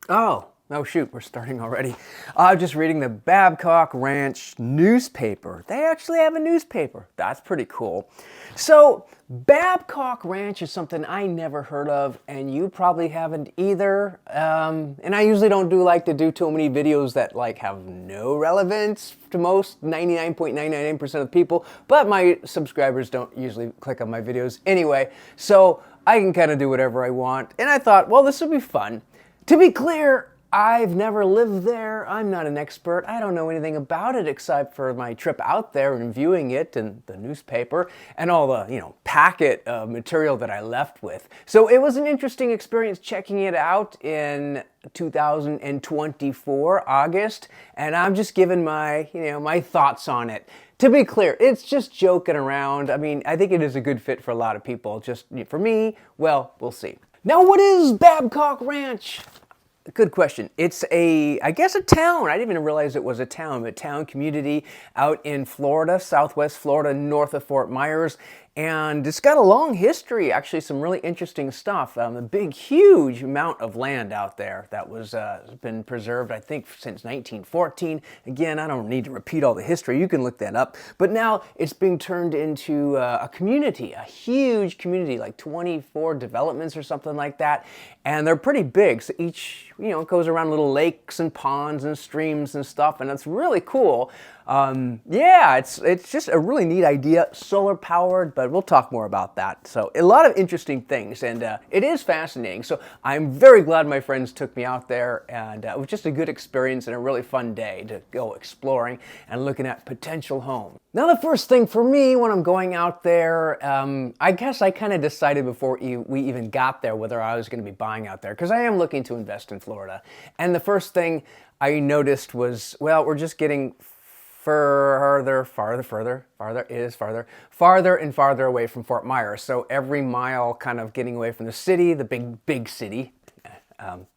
Oh shoot, we're starting already. I'm just reading the Babcock Ranch newspaper. They actually have a newspaper. That's pretty cool. So, Babcock Ranch is something I never heard of, and you probably haven't either. And I usually don't like to do too many videos that like have no relevance to most 99.999% of people, but my subscribers don't usually click on my videos anyway, so I can kind of do whatever I want. And I thought, well, this would be fun. To be clear, I've never lived there. I'm not an expert. I don't know anything about it except for my trip out there and viewing it in the newspaper and all the, packet of material that I left with. So it was an interesting experience checking it out in 2024, August, and I'm just giving my, my thoughts on it. To be clear, it's just joking around. I mean, I think it is a good fit for a lot of people. Just for me, well, we'll see. Now, what is Babcock Ranch? Good question. It's I guess a town. I didn't even realize it was a town community out in Florida, Southwest Florida, north of Fort Myers. And it's got a long history, actually some really interesting stuff. A big, huge amount of land out there that was been preserved, I think, since 1914. Again, I don't need to repeat all the history. You can look that up. But now it's being turned into a community, a huge community, like 24 developments or something like that. And they're pretty big. So each, goes around little lakes and ponds and streams and stuff. And it's really cool. Yeah, it's just a really neat idea, solar powered, but we'll talk more about that. So a lot of interesting things, and it is fascinating. So I'm very glad my friends took me out there, and it was just a good experience and a really fun day to go exploring and looking at potential homes. Now, the first thing for me when I'm going out there, I guess I kind of decided before we even got there whether I was going to be buying out there, because I am looking to invest in Florida. And the first thing I noticed was, well, we're just getting farther and farther away from Fort Myers. So every mile kind of getting away from the city, the big city.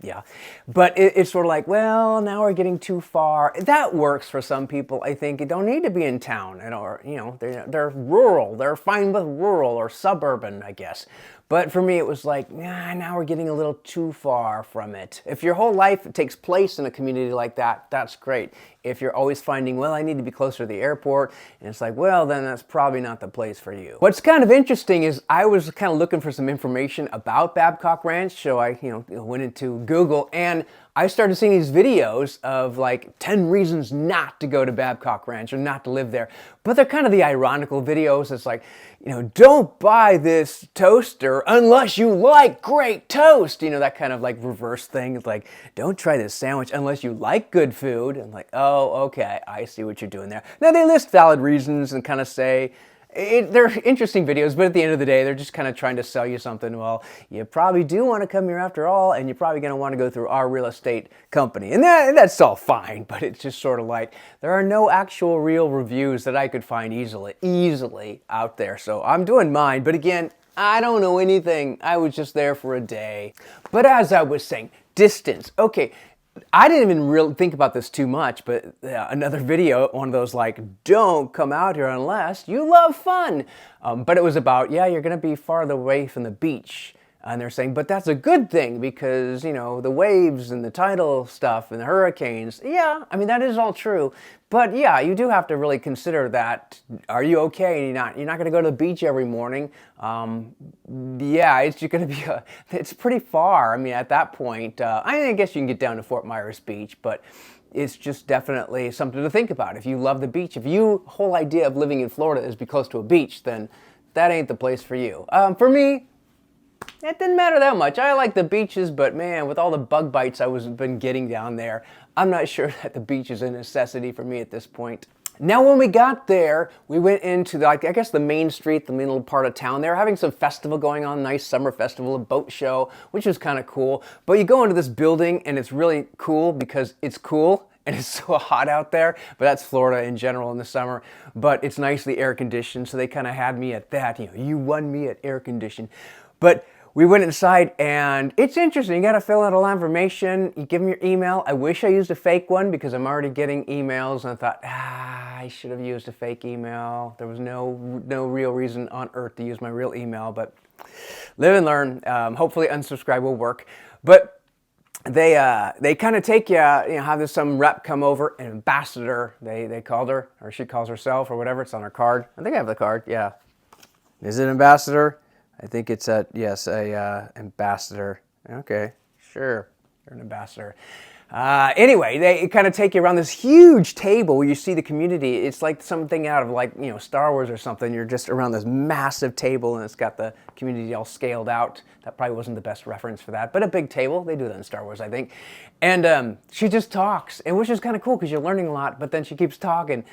Yeah, but it's sort of like, well, now we're getting too far. That works for some people. I think you don't need to be in town, or they're rural. They're fine with rural or suburban, I guess. But for me, it was like, now we're getting a little too far from it. If your whole life takes place in a community like that, that's great. If you're always finding, well, I need to be closer to the airport, and it's like, well, then that's probably not the place for you. What's kind of interesting is I was kind of looking for some information about Babcock Ranch, so I, went into Google, and I started seeing these videos of like 10 reasons not to go to Babcock Ranch or not to live there. But they're kind of the ironical videos. It's like, don't buy this toaster unless you like great toast. That kind of like reverse thing. It's like, don't try this sandwich unless you like good food. And like, oh, okay, I see what you're doing there. Now they list valid reasons and kind of say, they're interesting videos, but at the end of the day, they're just kind of trying to sell you something. Well, you probably do want to come here after all, and you're probably going to want to go through our real estate company. And that's all fine, but it's just sort of like, there are no actual real reviews that I could find easily out there. So I'm doing mine, but again, I don't know anything. I was just there for a day. But as I was saying, distance. Okay. I didn't even really think about this too much, but another video, one of those like, don't come out here unless you love fun. But it was about, you're going to be farther away from the beach. And they're saying, but that's a good thing because, the waves and the tidal stuff and the hurricanes. Yeah, I mean, that is all true. But yeah, you do have to really consider that. Are you okay? You're not going to go to the beach every morning. Yeah, it's going to be, it's pretty far. I mean, at that point, I guess you can get down to Fort Myers Beach, but it's just definitely something to think about. If you love the beach, if your whole idea of living in Florida is to be close to a beach, then that ain't the place for you. For me, it didn't matter that much. I like the beaches, but man, with all the bug bites I was been getting down there, I'm not sure that the beach is a necessity for me at this point. Now, when we got there, we went into the main street, the main little part of town. They were having some festival going on, nice summer festival, a boat show, which was kind of cool. But you go into this building, and it's really cool because it's cool. And it's so hot out there, but that's Florida in general in the summer. But it's nicely air conditioned, so they kind of had me at that. You won me at air conditioned. But we went inside, and it's interesting. You got to fill out a lot of information. You give them your email. I wish I used a fake one because I'm already getting emails, and I thought, I should have used a fake email. There was no real reason on earth to use my real email, but live and learn. Hopefully unsubscribe will work. But they kind of take you, have this some rep come over, an ambassador, they called her, or she calls herself, or whatever, it's on her card. I think I have the card, yeah. Is it ambassador? I think it's a ambassador. Okay, sure, you're an ambassador. Anyway, they kind of take you around this huge table where you see the community. It's like something out of like, Star Wars or something. You're just around this massive table and it's got the community all scaled out. That probably wasn't the best reference for that, but a big table. They do that in Star Wars, I think. And she just talks, and which is kind of cool because you're learning a lot, but then she keeps talking.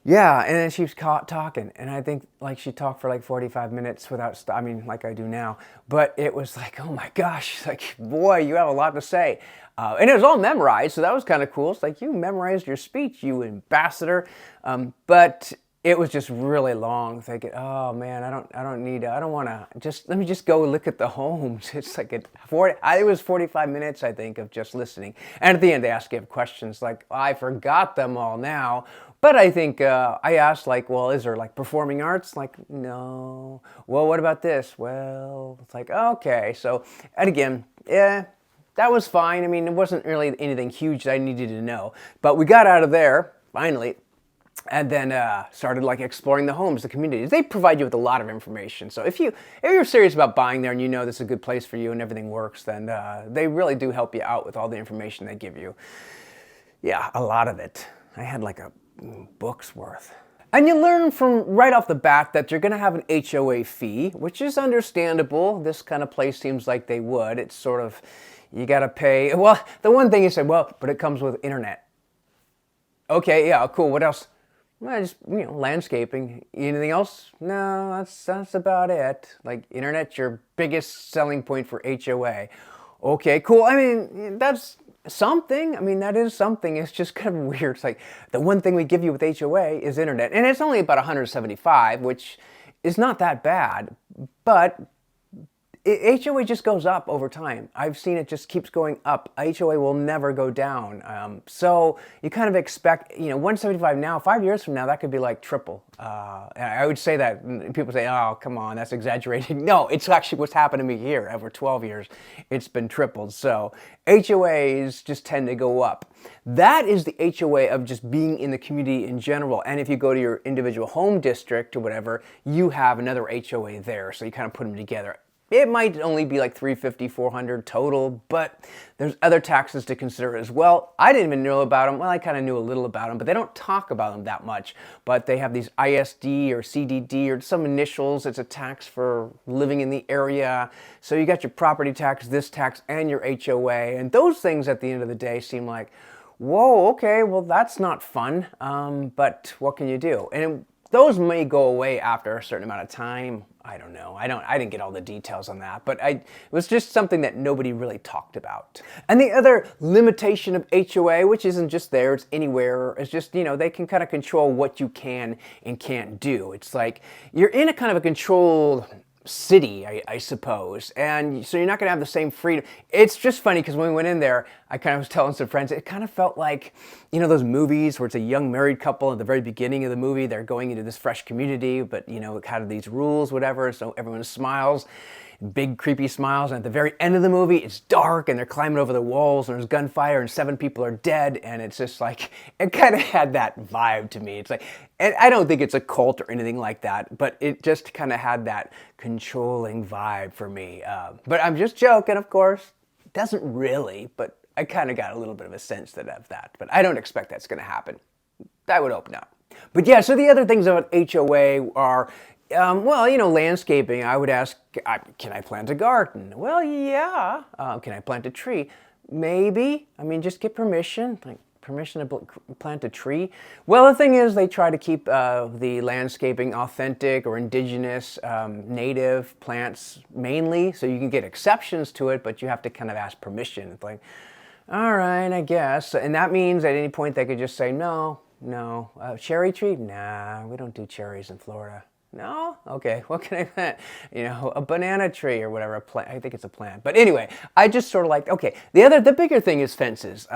Yeah, and then she was caught talking, and I think like she talked for like 45 minutes without, like I do now. But it was like, oh my gosh, like boy, you have a lot to say, and it was all memorized, so that was kind of cool. It's like you memorized your speech, you ambassador, but it was just really long. Thinking, oh man, I don't want to. Just let me just go look at the homes. It's like it was 45 minutes, I think, of just listening, and at the end they ask you questions like, I forgot them all now. But I think I asked, like, well, is there like performing arts? Like, no. Well, what about this? Well, it's like, okay. So, and again, yeah, that was fine. I mean, it wasn't really anything huge that I needed to know. But we got out of there, finally, and then started like exploring the homes, the communities. They provide you with a lot of information. So if you're serious about buying there and you know this is a good place for you and everything works, then they really do help you out with all the information they give you. Yeah, a lot of it. I had like a book's worth. And you learn from right off the bat that you're going to have an HOA fee, which is understandable. This kind of place seems like they would. It's sort of, you got to pay. Well, the one thing you said, well, but it comes with internet. Okay, yeah, cool. What else? Well, just, landscaping. Anything else? No, that's about it. Like, internet's your biggest selling point for HOA. Okay, cool. I mean, that's something. I mean, that is something. It's just kind of weird. It's like the one thing we give you with HOA is internet. And it's only about $175, which is not that bad. But HOA just goes up over time. I've seen it just keeps going up. HOA will never go down. So you kind of expect, $175 now, 5 years from now, that could be like triple. I would say that, and people say, oh, come on, that's exaggerating. No, it's actually what's happened to me here. Over 12 years, it's been tripled. So HOAs just tend to go up. That is the HOA of just being in the community in general. And if you go to your individual home district or whatever, you have another HOA there. So you kind of put them together. It might only be like $350, $400 total, but there's other taxes to consider as well. I didn't even know about them. Well, I kind of knew a little about them, but they don't talk about them that much. But they have these ISD or CDD or some initials. It's a tax for living in the area. So you got your property tax, this tax, and your HOA. And those things at the end of the day seem like, whoa, okay, well, that's not fun. But what can you do? And those may go away after a certain amount of time. I don't know. I didn't get all the details on that, but it was just something that nobody really talked about. And the other limitation of HOA, which isn't just there, it's anywhere, is just, they can kind of control what you can and can't do. It's like you're in a kind of a controlled city, I suppose, and so you're not going to have the same freedom. It's just funny because when we went in there, I kind of was telling some friends, it kind of felt like, those movies where it's a young married couple at the very beginning of the movie, they're going into this fresh community, but it had these rules, whatever, so everyone smiles, big creepy smiles, and at the very end of the movie, it's dark and they're climbing over the walls and there's gunfire and 7 people are dead, and it's just like, it kind of had that vibe to me. It's like, and I don't think it's a cult or anything like that, but it just kind of had that controlling vibe for me. But I'm just joking, of course. It doesn't really, but I kind of got a little bit of a sense of that. But I don't expect that's going to happen. I would hope not. But yeah, so the other things about HOA are, landscaping. I would ask, can I plant a garden? Well, yeah. Can I plant a tree? Maybe. I mean, just get permission. Like, permission to plant a tree? Well, the thing is, they try to keep the landscaping authentic or indigenous, native plants mainly, so you can get exceptions to it, but you have to kind of ask permission. It's like, all right, I guess. And that means at any point they could just say, no. Cherry tree? Nah, we don't do cherries in Florida. No? Okay, what can I plant? A banana tree or whatever. I think it's a plant. But anyway, I just sort of like, okay. The bigger thing is fences.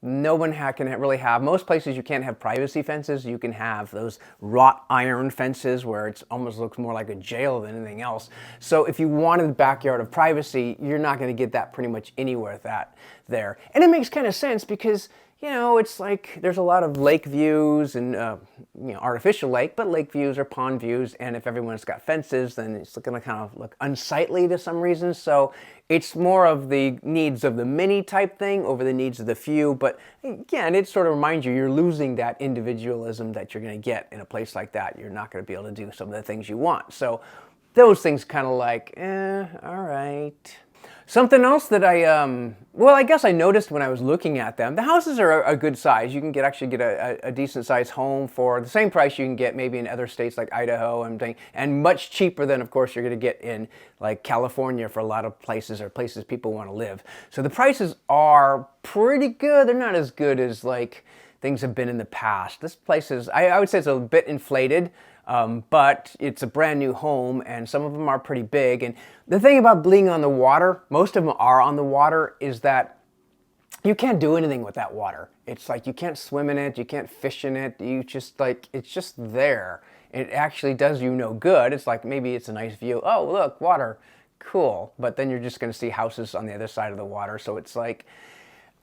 No one can really have, most places you can't have privacy fences. You can have those wrought iron fences where it almost looks more like a jail than anything else. So if you wanted a backyard of privacy, you're not going to get that pretty much anywhere there. And it makes kind of sense because, it's like there's a lot of lake views and, artificial lake, but lake views or pond views. And if everyone's got fences, then it's going to kind of look unsightly to some reason. So it's more of the needs of the many type thing over the needs of the few. But again, it sort of reminds you're losing that individualism that you're going to get in a place like that. You're not going to be able to do some of the things you want. So those things kind of like, all right. Something else that I guess I noticed when I was looking at them, the houses are a good size. You can actually get a decent sized home for the same price you can get maybe in other states like Idaho and much cheaper than, of course, you're going to get in like California for a lot of places or places people want to live. So the prices are pretty good. They're not as good as like things have been in the past. This place is, I would say it's a bit inflated. But it's a brand new home and some of them are pretty big. And the thing about being on the water, most of them are on the water, is that you can't do anything with that water. It's like you can't swim in it, you can't fish in it, it's just there. It actually does you no good. It's like maybe it's a nice view. Oh, look, water, cool. But then you're just going to see houses on the other side of the water. So it's like,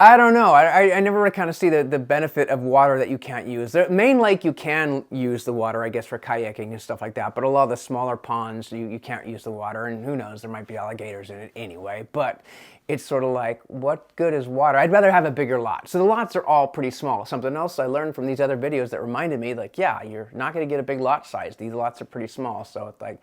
I don't know. I never really kind of see the benefit of water that you can't use. The main lake, you can use the water, I guess, for kayaking and stuff like that. But a lot of the smaller ponds, you can't use the water. And who knows, there might be alligators in it anyway. But it's sort of like, what good is water? I'd rather have a bigger lot. So the lots are all pretty small. Something else I learned from these other videos that reminded me, like, yeah, you're not going to get a big lot size. These lots are pretty small. So it's like,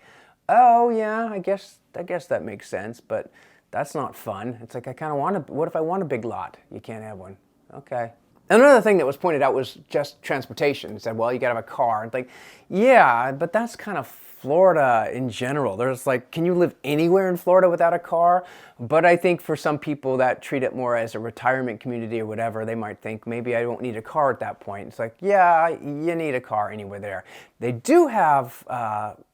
oh, yeah, I guess that makes sense. But that's not fun. It's like, I kind of want what if I want a big lot? You can't have one. Okay. Another thing that was pointed out was just transportation. It said, well, you got to have a car. It's like, yeah, but that's kind of Florida in general. There's like, can you live anywhere in Florida without a car? But I think for some people that treat it more as a retirement community or whatever, they might think maybe I don't need a car at that point. It's like, yeah, you need a car anywhere there. They do have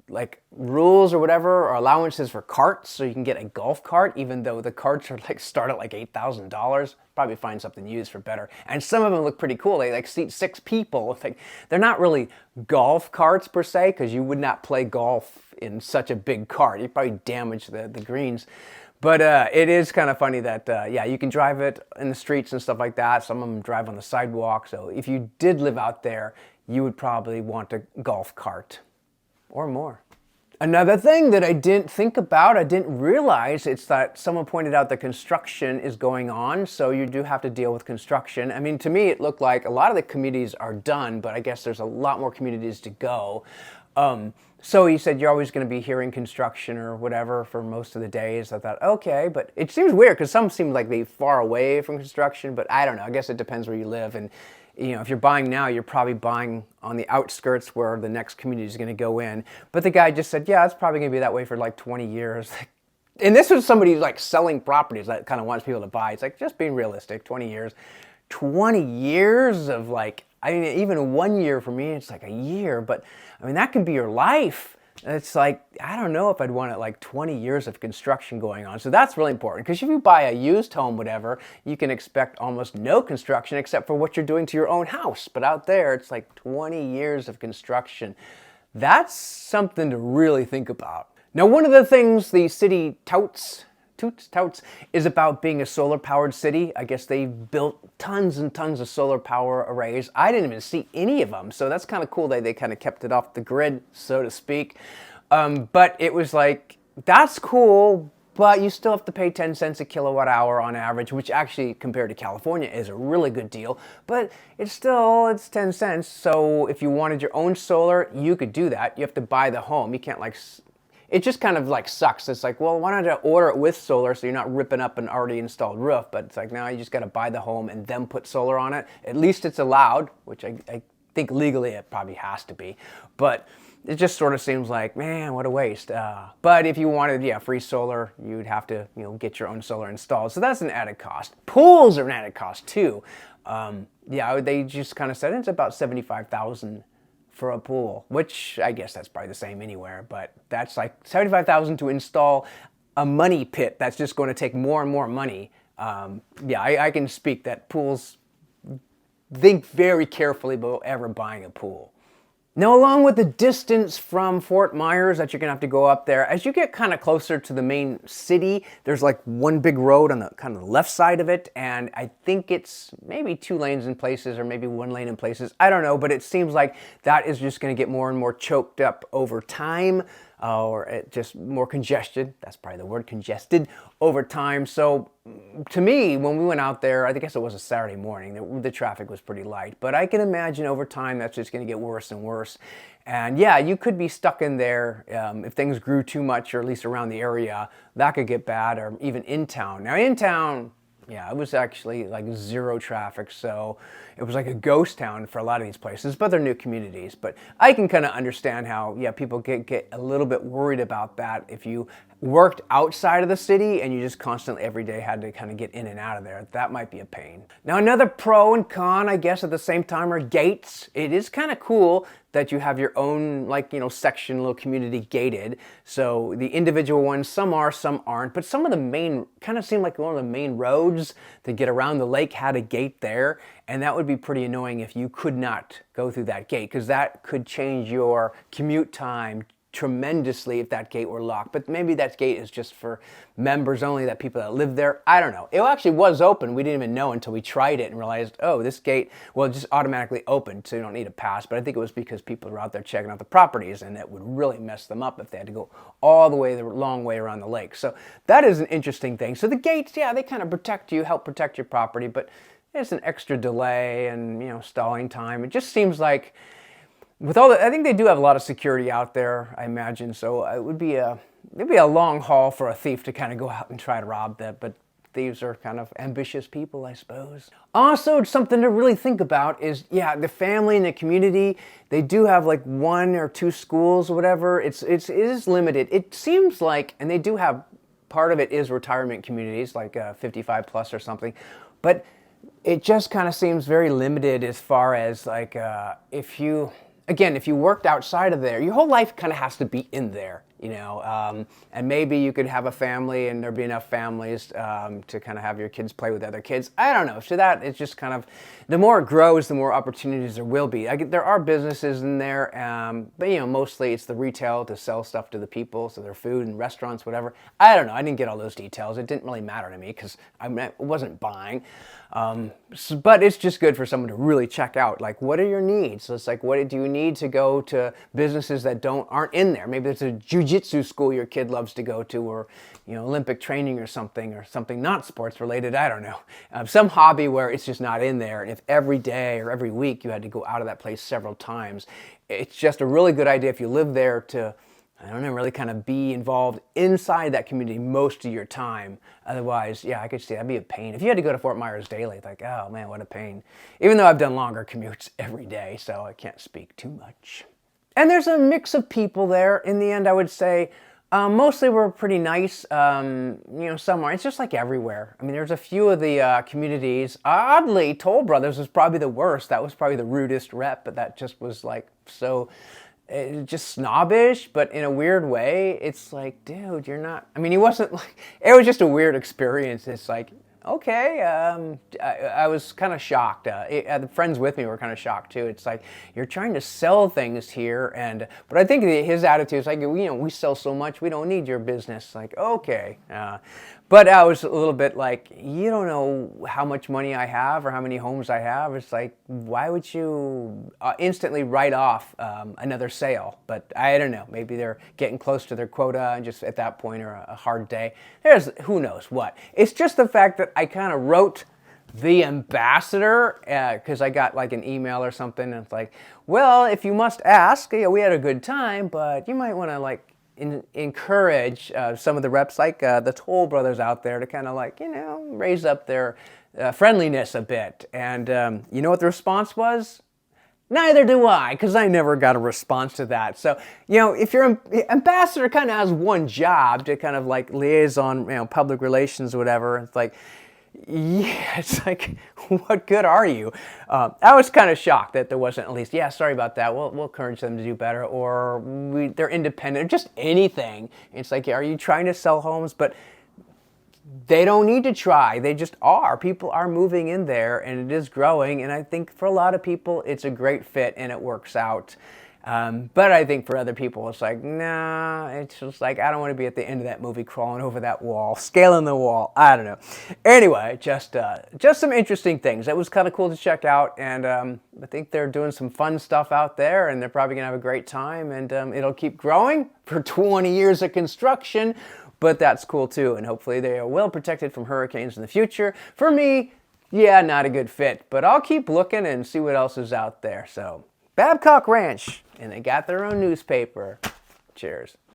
like rules or whatever, or allowances for carts, so you can get a golf cart, even though the carts are like start at like $8,000. Probably find something used for better. And some of them look pretty cool. They like seat 6 people. Like, they're not really golf carts per se, because you would not play golf in such a big cart. You'd probably damage the greens. But it is kind of funny that, yeah, you can drive it in the streets and stuff like that. Some of them drive on the sidewalk. So if you did live out there, you would probably want a golf cart or more. Another thing that I didn't think about, I didn't realize, it's that someone pointed out that construction is going on, so you do have to deal with construction. I mean, to me, it looked like a lot of the communities are done, but I guess there's a lot more communities to go. So he said you're always going to be hearing construction or whatever for most of the days. I thought, okay, but it seems weird because some seem like they're far away from construction, but I don't know. I guess it depends where you live. And if you're buying now, you're probably buying on the outskirts where the next community is going to go in. But the guy just said, yeah, it's probably going to be that way for like 20 years. And this was somebody who's like selling properties that kind of wants people to buy. It's like, just being realistic, 20 years. 20 years of like, I mean, even 1 year for me, it's like a year. But I mean, that could be your life. It's like, I don't know if I'd want it like 20 years of construction going on. So that's really important, because if you buy a used home, whatever, you can expect almost no construction except for what you're doing to your own house. But out there, it's like 20 years of construction. That's something to really think about. Now, one of the things the city touts is about being a solar-powered city. I guess they built tons and tons of solar power arrays. I didn't even see any of them, so that's kind of cool that they kind of kept it off the grid, so to speak. But it was like, that's cool, but you still have to pay 10 cents a kilowatt hour on average, which actually, compared to California, is a really good deal. But it's 10 cents, so if you wanted your own solar, you could do that. You have to buy the home. You can't like... It just kind of like sucks. It's like, well, why don't I order it with solar so you're not ripping up an already installed roof? But it's like, now you just got to buy the home and then put solar on it. At least it's allowed, which I think legally it probably has to be. But it just sort of seems like, man, what a waste. But if you wanted, yeah, free solar, you'd have to, get your own solar installed. So that's an added cost. Pools are an added cost too. Yeah, they just kind of said it's about $75,000 for a pool, which I guess that's probably the same anywhere, but that's like $75,000 to install a money pit that's just going to take more and more money. Yeah, I can speak that pools think very carefully about ever buying a pool. Now, along with the distance from Fort Myers that you're gonna have to go up there, as you get kind of closer to the main city, there's like one big road on the kind of the left side of it, and I think it's maybe 2 lanes in places or maybe 1 lane in places. I don't know, but it seems like that is just gonna get more and more choked up over time, or just more congested. That's probably the word, congested, over time. So to me, when we went out there, I guess it was a Saturday morning, the traffic was pretty light, but I can imagine over time that's just going to get worse and worse. And yeah, you could be stuck in there if things grew too much, or at least around the area, that could get bad, or even in town. Now in town, yeah, it was actually like 0 traffic, so it was like a ghost town for a lot of these places, but they're new communities. But I can kind of understand how, yeah, people get a little bit worried about that if you worked outside of the city and you just constantly every day had to kind of get in and out of there. That might be a pain. Now, another pro and con, I guess, at the same time are gates. It is kind of cool that you have your own, like, section, little community gated. So the individual ones, some are, some aren't, but some of the main, kind of seem like one of the main roads to get around the lake had a gate there. And that would be pretty annoying if you could not go through that gate, because that could change your commute time tremendously if that gate were locked. But maybe that gate is just for members only, that people that live there. I don't know. It actually was open. We didn't even know until we tried it and realized, oh, this gate, well, it just automatically opened, so you don't need a pass. But I think it was because people were out there checking out the properties, and it would really mess them up if they had to go all the way, the long way around the lake. So that is an interesting thing. So the gates, yeah, they kind of protect you, help protect your property, but it's an extra delay and, stalling time. It just seems like, with all the, I think they do have a lot of security out there, I imagine. So it would be maybe a long haul for a thief to kind of go out and try to rob that. But thieves are kind of ambitious people, I suppose. Also, something to really think about is, yeah, the family and the community. They do have like 1 or 2 schools or whatever. It is limited. It seems like, and they do have, part of it is retirement communities, like 55 plus or something. But it just kind of seems very limited as far as like if you worked outside of there, your whole life kind of has to be in there, and maybe you could have a family and there'd be enough families to kind of have your kids play with other kids. I don't know. So that, it's just kind of, the more it grows, the more opportunities there will be. There are businesses in there, but mostly it's the retail to sell stuff to the people, so their food and restaurants, whatever. I don't know. I didn't get all those details. It didn't really matter to me because I wasn't buying. But it's just good for someone to really check out, like, what are your needs? So it's like, what do you need to go to businesses that aren't in there? Maybe there's a jiu-jitsu school your kid loves to go to, or Olympic training or something not sports related. I don't know, some hobby where it's just not in there. And if every day or every week you had to go out of that place several times, it's just a really good idea if you live there to, I don't know, really kind of be involved inside that community most of your time. Otherwise, yeah, I could see that'd be a pain. If you had to go to Fort Myers daily, like, oh man, what a pain. Even though I've done longer commutes every day, so I can't speak too much. And there's a mix of people there. In the end, I would say mostly were pretty nice. Some are. It's just like everywhere. I mean, there's a few of the communities. Oddly, Toll Brothers was probably the worst. That was probably the rudest rep, but that just was like so... just snobbish, but in a weird way. It's like, dude, you're not, I mean, he wasn't like, it was just a weird experience. It's like, okay, I was kind of shocked. The friends with me were kind of shocked too. It's like, you're trying to sell things here, but I think his attitude is like, we sell so much, we don't need your business. Like, okay. But I was a little bit like, you don't know how much money I have or how many homes I have. It's like, why would you instantly write off another sale? But I don't know. Maybe they're getting close to their quota and just at that point, or a hard day. There's who knows what. It's just the fact that I kind of wrote the ambassador because I got like an email or something. And it's like, well, if you must ask, we had a good time, but you might want to like encourage some of the reps, like the Toll Brothers out there, to kind of like, raise up their friendliness a bit. And you know what the response was? Neither do I, because I never got a response to that. So, if your ambassador kind of has one job to kind of like liaison, public relations or whatever, it's like, yeah, it's like, what good are you? I was kind of shocked that there wasn't at least, yeah, sorry about that, we'll encourage them to do better, or they're independent, or just anything. It's like, are you trying to sell homes? But they don't need to try. They just are. People are moving in there, and it is growing. And I think for a lot of people, it's a great fit and it works out. But I think for other people, it's like, nah, it's just like, I don't want to be at the end of that movie crawling over that wall, scaling the wall. I don't know. Anyway, just some interesting things. That was kind of cool to check out. And I think they're doing some fun stuff out there, and they're probably going to have a great time. And it'll keep growing for 20 years of construction. But that's cool too. And hopefully they are well protected from hurricanes in the future. For me, yeah, not a good fit. But I'll keep looking and see what else is out there. So Babcock Ranch, and they got their own newspaper. Cheers.